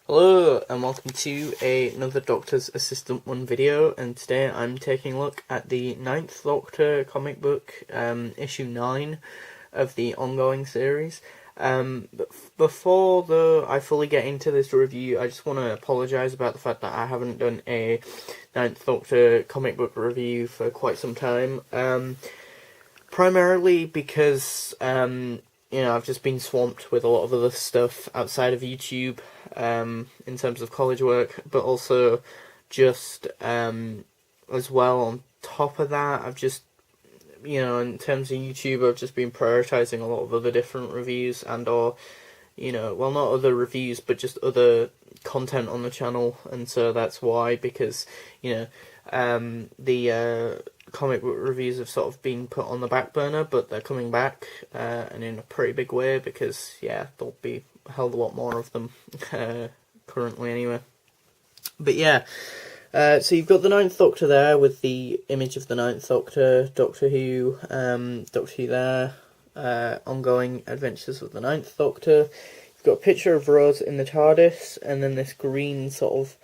Hello and welcome to another Doctor's Assistant 1 video, and today I'm taking a look at the Ninth Doctor comic book, issue 9 of the ongoing series. But before I fully get into this review, I just want to apologise about the fact that I haven't done a Ninth Doctor comic book review for quite some time. Primarily because I've just been swamped with a lot of other stuff outside of YouTube, in terms of college work, but also just as well on top of that, I've just, in terms of YouTube, I've just been prioritising a lot of other different reviews not other reviews, but just other content on the channel, and so that's why, because, the comic book reviews have sort of been put on the back burner, but they're coming back, and in a pretty big way, because, there'll be a hell of a lot more of them, currently anyway. But so you've got the Ninth Doctor there, with the image of the Ninth Doctor, Doctor Who there, ongoing adventures of the Ninth Doctor. You've got a picture of Rose in the TARDIS, and then this green sort of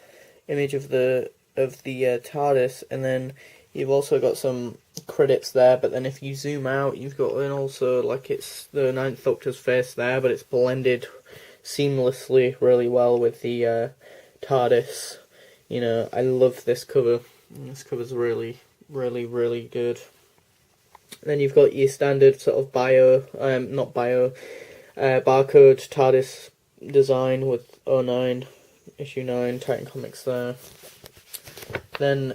image of the TARDIS, and then you've also got some credits there, but then if you zoom out, you've got also, like, it's the Ninth Doctor's face there, but it's blended seamlessly really well with the TARDIS. I love this cover. This cover's really, really, really good. Then you've got your standard sort of barcode TARDIS design with 09, issue 9, Titan Comics there. Then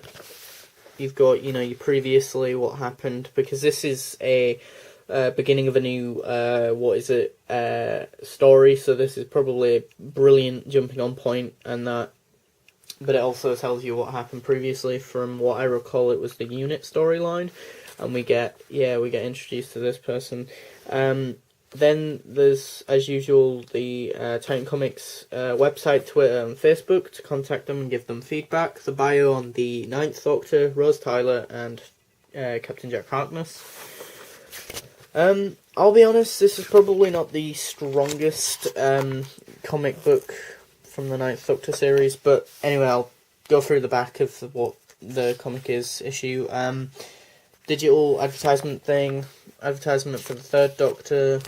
you've got, your previously what happened, because this is a beginning of a new, story, so this is probably a brilliant jumping on point, and that, but it also tells you what happened previously. From what I recall, it was the unit storyline, and we get introduced to this person. Then there's, as usual, the Titan Comics website, Twitter and Facebook to contact them and give them feedback. The bio on the Ninth Doctor, Rose Tyler and Captain Jack Harkness. I'll be honest, this is probably not the strongest comic book from the Ninth Doctor series, but anyway, I'll go through the back of what the comic is issue. Digital advertisement for the Third Doctor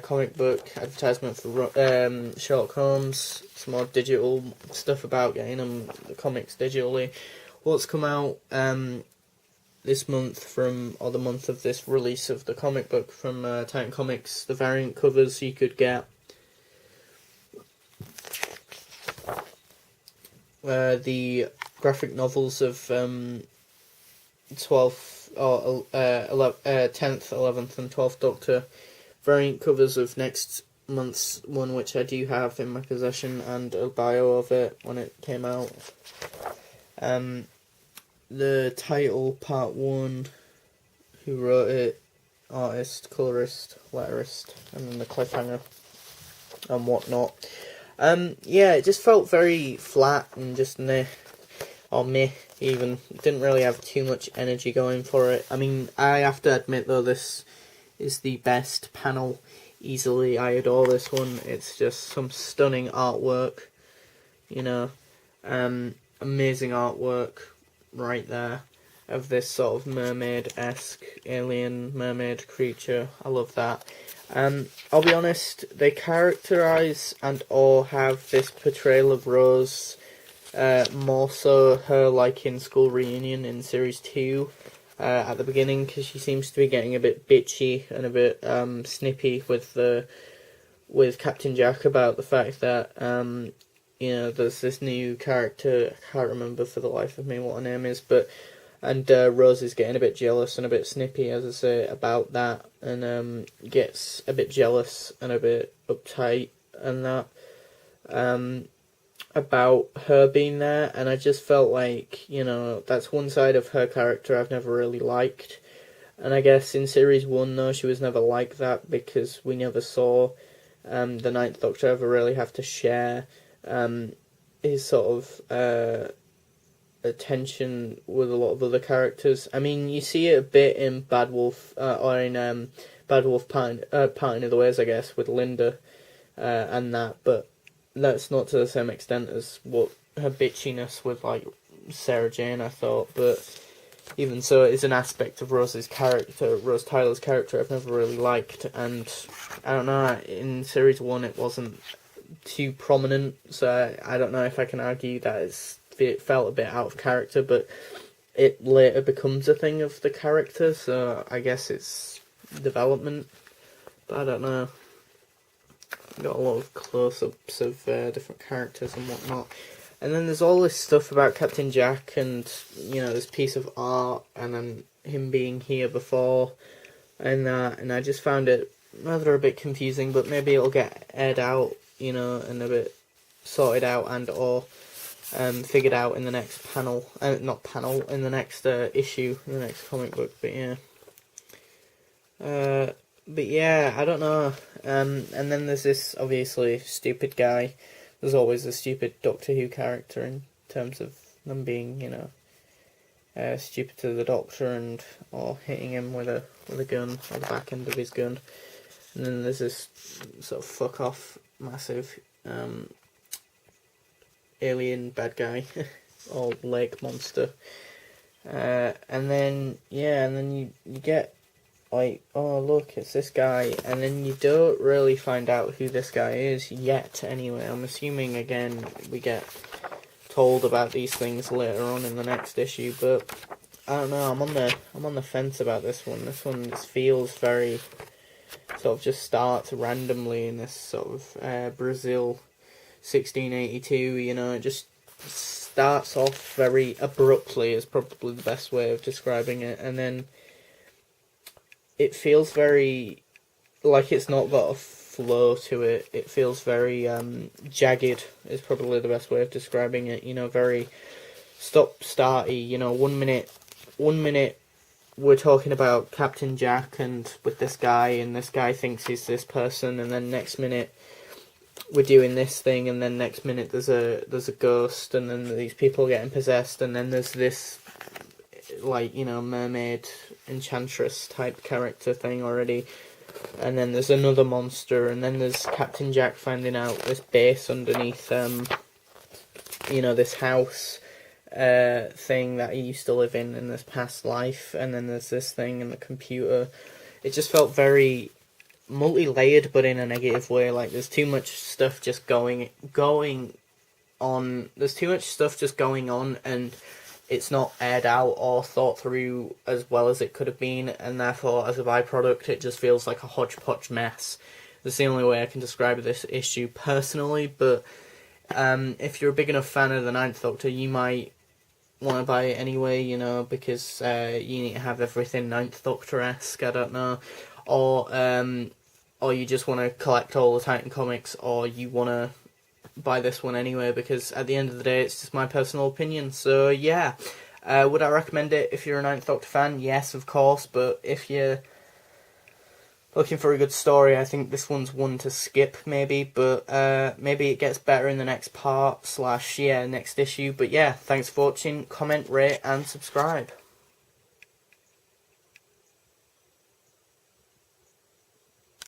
comic book, advertisement for Sherlock Holmes, some more digital stuff about getting the comics digitally. What's come out this month the month of this release of the comic book from Titan Comics, the variant covers you could get. The graphic novels of 10th, 11th and 12th Doctor, variant covers of next month's one, which I do have in my possession, and a bio of it when it came out. The title, part 1, who wrote it, artist, colorist, letterist, and then the cliffhanger and whatnot. It just felt very flat and just meh, even. Didn't really have too much energy going for it. I mean, I have to admit, though, this is the best panel, easily. I adore this one. It's just some stunning artwork, amazing artwork right there of this sort of mermaid-esque alien mermaid creature. I love that. I'll be honest, they characterise and or have this portrayal of Rose more so her like in School Reunion in Series 2 at the beginning, because she seems to be getting a bit bitchy and a bit snippy with Captain Jack about the fact that there's this new character. I can't remember for the life of me what her name is, and Rose is getting a bit jealous and a bit snippy, as I say, about that, and gets a bit jealous and a bit uptight and that, about her being there, and I just felt like, that's one side of her character I've never really liked, and I guess in Series 1, though, she was never like that, because we never saw the Ninth Doctor ever really have to share his sort of attention with a lot of other characters. I mean, you see it a bit in Bad Wolf, or in Bad Wolf Parting of the Ways, I guess, with Linda and that, but that's not to the same extent as what her bitchiness with like Sarah Jane, I thought, but even so, it is an aspect of Rose Tyler's character I've never really liked, and I don't know, in Series 1 it wasn't too prominent, so I don't know if I can argue that it felt a bit out of character, but it later becomes a thing of the character, so I guess it's development, but I don't know. Got a lot of close-ups of different characters and whatnot. And then there's all this stuff about Captain Jack and, you know, this piece of art, and then him being here before, and that, and I just found it rather a bit confusing, but maybe it'll get aired out, you know, and a bit sorted out and or figured out in the next in the next issue, in the next comic book, but yeah. But yeah, I don't know. And then there's this, obviously, stupid guy. There's always a stupid Doctor Who character in terms of them being, you know, stupid to the Doctor and or hitting him with a gun, or the back end of his gun. And then there's this sort of fuck off massive alien bad guy or lake monster. And then you get like, oh look, it's this guy, and then you don't really find out who this guy is yet anyway. I'm assuming again we get told about these things later on in the next issue, but I don't know, I'm on the fence about this one. This one just feels very sort of just starts randomly in this sort of Brazil 1682, you know, it just starts off very abruptly is probably the best way of describing it, and then it feels very like it's not got a flow to it. It feels very jagged is probably the best way of describing it, you know, very stop-starty, you know, one minute we're talking about Captain Jack and with this guy, and this guy thinks he's this person, and then next minute we're doing this thing, and then next minute there's a ghost, and then these people getting possessed, and then there's this, like, you know, mermaid enchantress type character thing already, and then there's another monster, and then there's Captain Jack finding out this base underneath, you know, this house thing that he used to live in this past life, and then there's this thing in the computer. It just felt very multi-layered, but in a negative way. Like there's too much stuff just going on. There's too much stuff just going on, and it's not aired out or thought through as well as it could have been, and therefore, as a byproduct, it just feels like a hodgepodge mess. That's the only way I can describe this issue personally, but if you're a big enough fan of the Ninth Doctor, you might want to buy it anyway, you know, because you need to have everything Ninth Doctor-esque, I don't know, or you just want to collect all the Titan comics, or you want to buy this one anyway, because at the end of the day, it's just my personal opinion. So yeah, would I recommend it if you're a Ninth Doctor fan? Yes, of course, but if you're looking for a good story, I think this one's one to skip, maybe, but maybe it gets better in the next part / next issue. But yeah, thanks for watching, comment, rate, and subscribe.